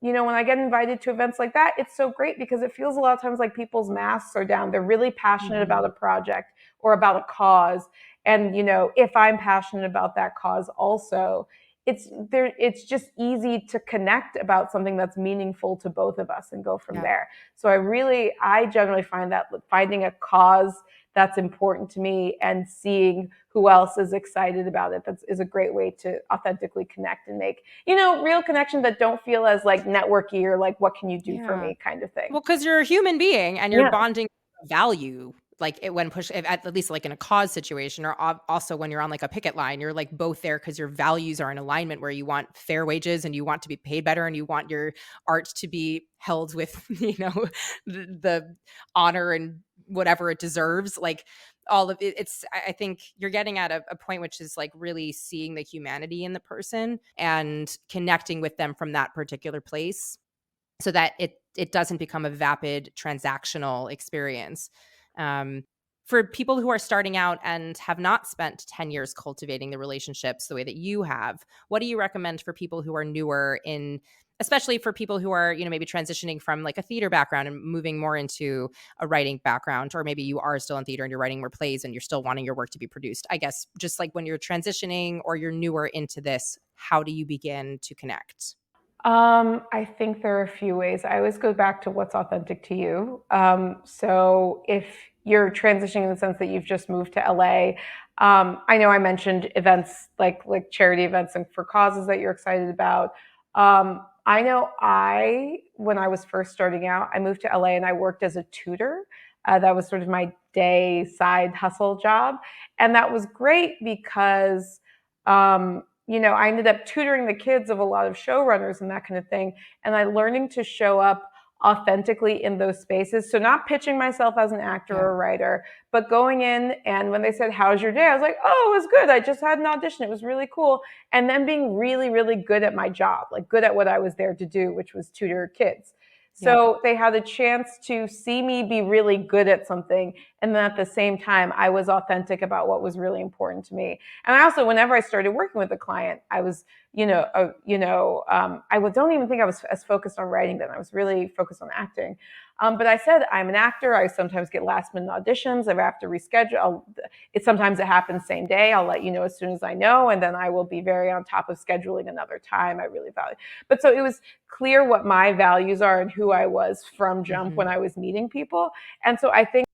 when I get invited to events like that, it's so great because it feels a lot of times like people's masks are down. They're really passionate about Mm-hmm. a project or about a cause. And if I'm passionate about that cause also, it's just easy to connect about something that's meaningful to both of us and go from Yeah. there. So I generally find that finding a cause that's important to me and seeing who else is excited about it is a great way to authentically connect and make real connections that don't feel as like networky or like what can you do for Yeah. me kind of thing. Well, because you're a human being and you're Yeah. bonding value, like it, when push, at least like in a cause situation, or also when you're on like a picket line, you're like both there because your values are in alignment where you want fair wages and you want to be paid better and you want your art to be held with, the honor and whatever it deserves. Like all of it, I think you're getting at a point which is like really seeing the humanity in the person and connecting with them from that particular place so that it doesn't become a vapid transactional experience. Um, for people who are starting out and have not spent 10 years cultivating the relationships the way that you have, what do you recommend for people who are newer in, especially for people who are, maybe transitioning from like a theater background and moving more into a writing background, or maybe you are still in theater and you're writing more plays and you're still wanting your work to be produced? I guess just like when you're transitioning or you're newer into this, how do you begin to connect? I think there are a few ways. I always go back to what's authentic to you. So if you're transitioning in the sense that you've just moved to LA, I know I mentioned events like charity events and for causes that you're excited about. I know when I was first starting out, I moved to LA and I worked as a tutor. That was sort of my day side hustle job, and that was great because I ended up tutoring the kids of a lot of showrunners and that kind of thing. And I learning to show up authentically in those spaces. So not pitching myself as an actor Yeah. or a writer, but going in and when they said, "How's your day?" I was like, "Oh, it was good. I just had an audition. It was really cool." And then being really, really good at my job, like good at what I was there to do, which was tutor kids. Yeah. So they had a chance to see me be really good at something. And then at the same time, I was authentic about what was really important to me. And I also, whenever I started working with a client, I was, don't even think I was as focused on writing then. I was really focused on acting. But I said, I'm an actor. I sometimes get last minute auditions. I have to reschedule. Sometimes it happens same day. I'll let you know as soon as I know. And then I will be very on top of scheduling another time. I really value. But so it was clear what my values are and who I was from jump when Mhm. I was meeting people. And so I think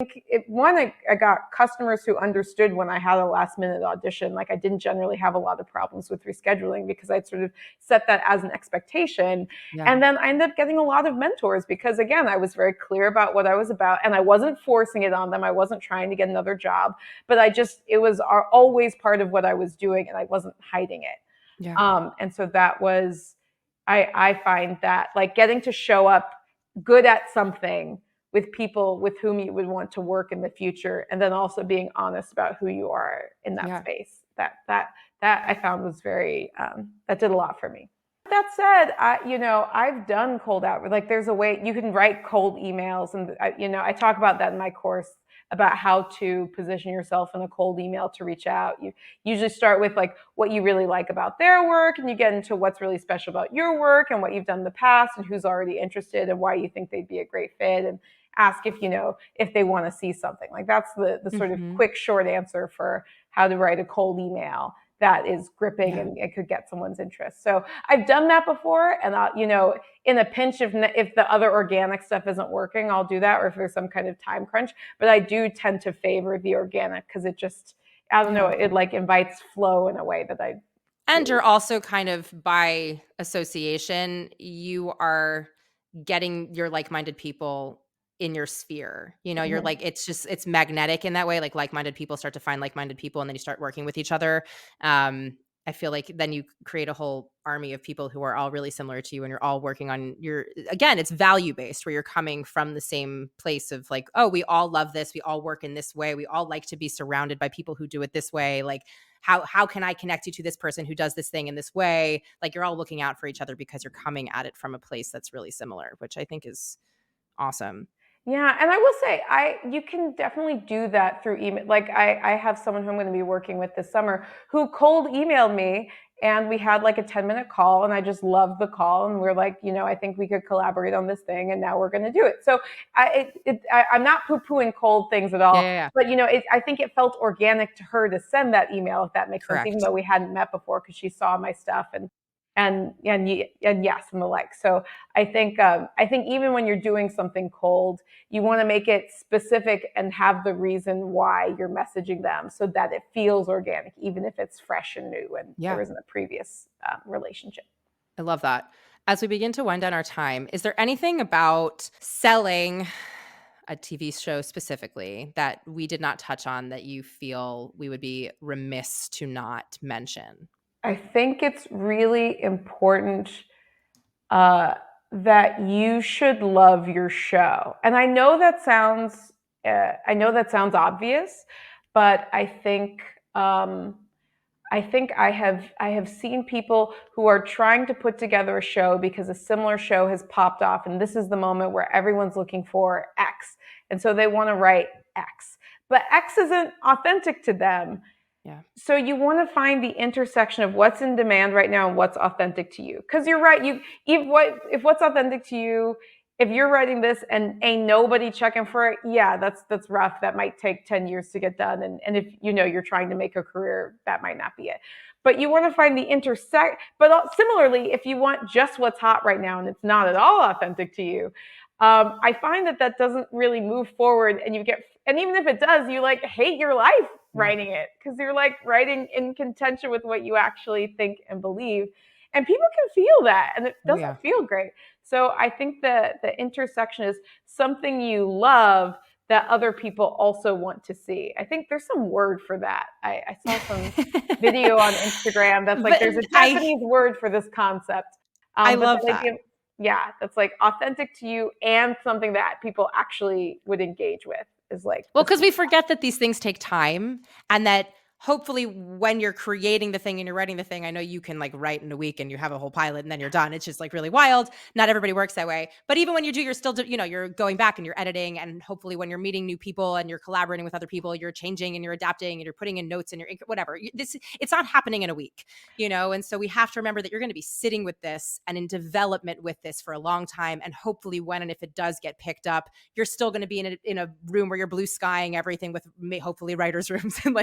I got customers who understood when I had a last minute audition. Like I didn't generally have a lot of problems with rescheduling because I'd sort of set that as an expectation. Yeah. And then I ended up getting a lot of mentors because again, I was very clear about what I was about and I wasn't forcing it on them. I wasn't trying to get another job, but it was always part of what I was doing and I wasn't hiding it. Yeah. And so that was, I find that like getting to show up good at something with people with whom you would want to work in the future, and then also being honest about who you are in that Yeah. space. That I found was very that did a lot for me. that said, I've done cold out. Like there's a way you can write cold emails, and I talk about that in my course about how to position yourself in a cold email to reach out. You usually start with like what you really like about their work, and you get into what's really special about your work and what you've done in the past and who's already interested and why you think they'd be a great fit, and ask if they want to see something. Like that's the sort of Mhm. quick short answer for how to write a cold email that is gripping Yeah. and it could get someone's interest. So I've done that before, and in a pinch, if the other organic stuff isn't working, I'll do that, or if there's some kind of time crunch. But I do tend to favor the organic because it just, I don't know, Yeah. it like invites flow in a way that I And really. you're also kind of by association, you are getting your like-minded people in your sphere. You're Mhm. like it's magnetic in that way, like-minded people start to find like-minded people, and then you start working with each other. I feel like then you create a whole army of people who are all really similar to you, and you're all working on your again, it's value-based where you're coming from the same place of like, "Oh, we all love this. We all work in this way. We all like to be surrounded by people who do it this way." Like how can I connect you to this person who does this thing in this way? Like you're all looking out for each other because you're coming at it from a place that's really similar, which I think is awesome. Yeah, and I will say, you can definitely do that through email. Like I have someone who I'm going to be working with this summer who cold emailed me, and we had like a 10-minute call, and I just loved the call, and we're like, I think we could collaborate on this thing, and now we're going to do it. So I'm not poo-pooing cold things at Yeah, all, yeah, yeah. but I think it felt organic to her to send that email, if that makes sense, even Correct. though we hadn't met before because she saw my stuff and yes and the like. So I think even when you're doing something cold, you want to make it specific and have the reason why you're messaging them so that it feels organic, even if it's fresh and new and there Yeah. isn't a previous relationship. I love that. As we begin to wind down our time, is there anything about selling a TV show specifically that we did not touch on that you feel we would be remiss to not mention? I think it's really important uh, that you should love your show. And I know that sounds obvious, but um, I think I have seen people who are trying to put together a show because a similar show has popped off, and this is the moment where everyone's looking for X, and so they want to write X, but X isn't authentic to them. Yeah. So you want to find the intersection of what's in demand right now and what's authentic to you. Because you're right, if what's authentic to you, if you're writing this and ain't nobody checking for it, yeah, that's rough. That might take 10 years to get done. And if you're trying to make a career, that might not be it. But you want to find the intersect. But similarly, if you want just what's hot right now and it's not at all authentic to you, I find that doesn't really move forward, and even if it does, you like hate your life Yeah. writing it because you're like writing in contention with what you actually think and believe. And people can feel that, and it Oh, doesn't yeah. feel great. So I think the intersection is something you love that other people also want to see. I think there's some word for that. I saw some video on Instagram that's like But there's a I Japanese word for this concept. I But love that that. idea, yeah, that's like authentic to you and something that people actually would engage with is like Well, the because sweet we spot. forget that these things take time and that hopefully when you're creating the thing and you're writing the thing, I know you can like write in a week and you have a whole pilot and then you're done. It's just like really wild. Not everybody works that way. But even when you do, you're still, you're going back and you're editing. And hopefully when you're meeting new people and you're collaborating with other people, you're changing and you're adapting and you're putting in notes and you're whatever. It's not happening in a week, And so we have to remember that you're going to be sitting with this and in development with this for a long time. And hopefully when and if it does get picked up, you're still going to be in a room where you're blue skying everything with hopefully writers' rooms and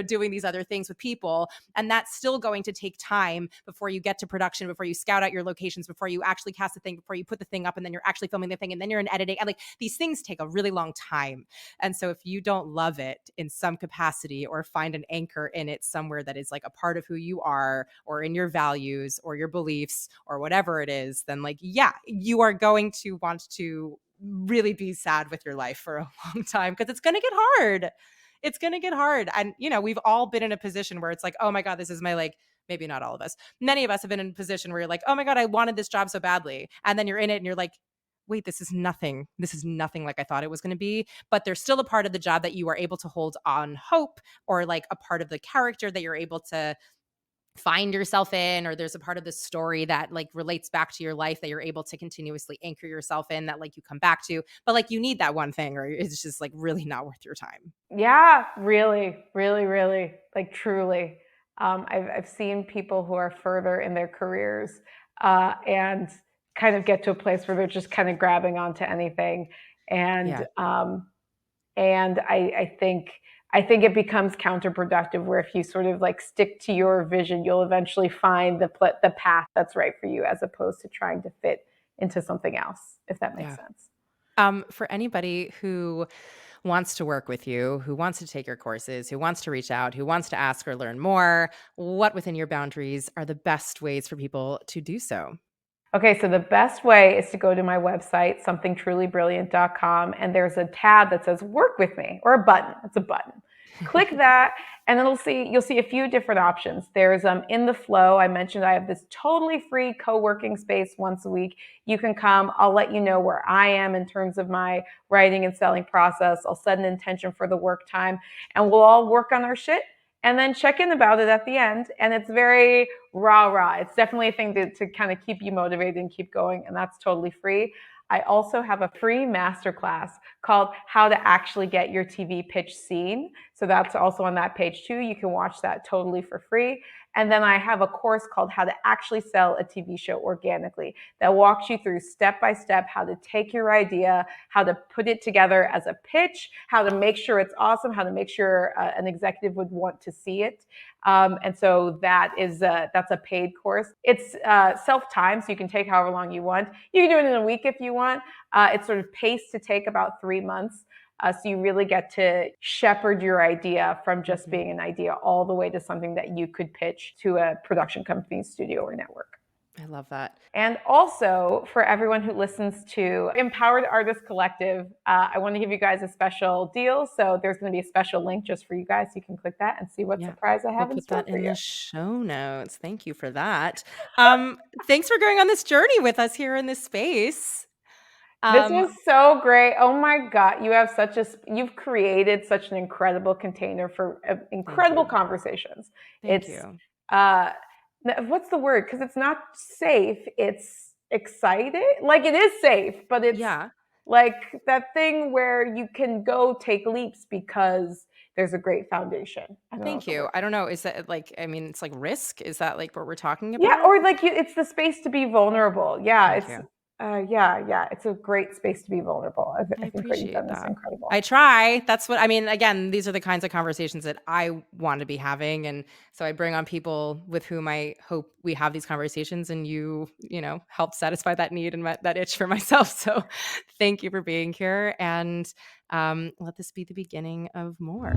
doing these other things with people. And that's still going to take time before you get to production, before you scout out your locations, before you actually cast the thing, before you put the thing up, and then you're actually filming the thing, and then you're in editing. And like these things take a really long time. And so if you don't love it in some capacity or find an anchor in it somewhere that is like a part of who you are or in your values or your beliefs or whatever it is, then you are going to want to really be sad with your life for a long time because it's going to get hard. It's going to get hard. And, we've all been in a position where it's like, oh my God, this is my maybe not all of us. Many of us have been in a position where you're like, oh my God, I wanted this job so badly. And then you're in it and you're like, wait, this is nothing. This is nothing like I thought it was going to be. But there's still a part of the job that you are able to hold on hope or like a part of the character that you're able to find yourself in, or there's a part of the story that like relates back to your life that you're able to continuously anchor yourself in, that like you come back to, but like you need that one thing or it's just like really not worth your time. Yeah, really, really, really, like truly. I've seen people who are further in their careers and kind of get to a place where they're just kind of grabbing onto anything, and Yeah. I think it becomes counterproductive. Where if you sort of like stick to your vision, you'll eventually find the path that's right for you, as opposed to trying to fit into something else. If that makes Yeah. sense. For anybody who wants to work with you, who wants to take your courses, who wants to reach out, who wants to ask or learn more, what within your boundaries are the best ways for people to do so? Okay, so the best way is to go to my website, somethingtrulybrilliant.com, and there's a tab that says work with me, or a button. It's a button. Click that, and you'll see a few different options. There's in the flow. I mentioned I have this totally free co-working space once a week. You can come. I'll let you know where I am in terms of my writing and selling process. I'll set an intention for the work time, and we'll all work on our shit and then check in about it at the end. And it's very rah. It's definitely a thing to kind of keep you motivated and keep going. And that's totally free. I also have a free masterclass called How to Actually Get Your TV Pitch Seen. So that's also on that page too. You can watch that totally for free. And then I have a course called How to Actually Sell a TV Show Organically that walks you through step by step how to take your idea, how to put it together as a pitch, how to make sure it's awesome, how to make sure an executive would want to see it. And so that's a paid course. It's self-timed, so you can take however long you want. You can do it in a week if you want. It's sort of paced to take about 3 months. So you really get to shepherd your idea from just being an idea all the way to something that you could pitch to a production company, studio, or network. I love that. And also, for everyone who listens to Empowered Artist Collective, I want to give you guys a special deal. So there's going to be a special link just for you guys. You can click that and see what Yeah. surprise I We'll have in put store that for in you. the show notes. Thank you for that. Thanks for going on this journey with us here in this space. This was Um, so great. Oh my God. You've created such an incredible container for Thank incredible you. conversations. Thank It's, you. uh, what's the word? Because it's not safe. It's exciting. Like it is safe, but it's Yeah. like that thing where you can go take leaps because there's a great foundation. I don't know what Thank the you. word. I don't know. Is that like, I mean, it's like risk? Is that like what we're talking Yeah, about? or like it's the space to be vulnerable. Yeah, Thank it's you. yeah. It's a great space to be vulnerable. I I think what you've appreciate done is that. incredible. I try. That's what I mean. Again, these are the kinds of conversations that I want to be having. And so I bring on people with whom I hope we have these conversations and you help satisfy that need and that itch for myself. So thank you for being here. And let this be the beginning of more.